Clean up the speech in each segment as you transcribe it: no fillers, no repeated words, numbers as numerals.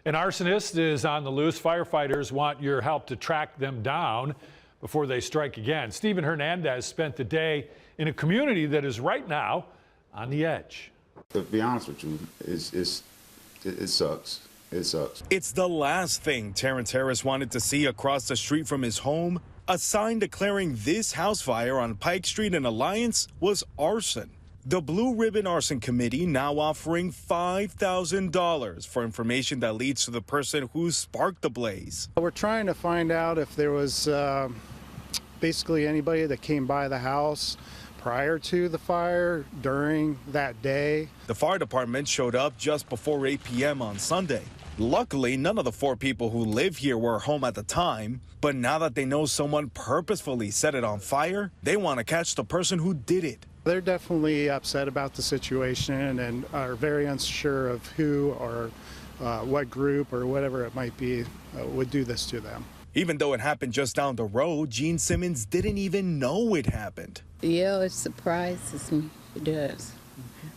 An arsonist is on the loose. Firefighters want your help to track them down before they strike again. Stephen Hernandez spent the day in a community that is right now on the edge. To be honest with you, it sucks. It sucks. It's the last thing Terrence Harris wanted to see across the street from his home. A sign declaring this house fire on Pike Street in Alliance was arson. The Blue Ribbon Arson Committee now offering $5,000 for information that leads to the person who sparked the blaze. We're trying to find out if there was basically anybody that came by the house prior to the fire, during that day. The fire department showed up just before 8 p.m. on Sunday. Luckily, none of the 4 people who live here were home at the time, but now that they know someone purposefully set it on fire, they want to catch the person who did it. They're definitely upset about the situation and are very unsure of who or what group or whatever it might be would do this to them. Even though it happened just down the road, Gene Simmons didn't even know it happened. Yeah, it surprises me. It does.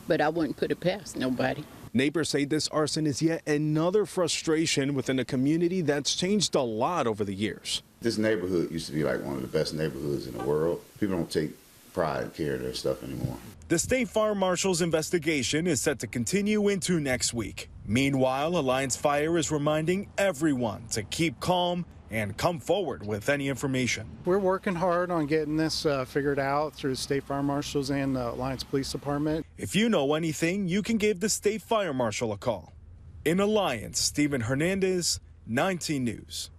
But I wouldn't put it past nobody. Neighbors say this arson is yet another frustration within a community that's changed a lot over the years. This neighborhood used to be like one of the best neighborhoods in the world. People don't take pride and care of their stuff anymore. The State Fire Marshal's investigation is set to continue into next week. Meanwhile, Alliance Fire is reminding everyone to keep calm and come forward with any information. We're working hard on getting this figured out through the State Fire Marshals and the Alliance Police Department. If you know anything, you can give the State Fire Marshal a call. In Alliance, Stephen Hernandez, 19 News.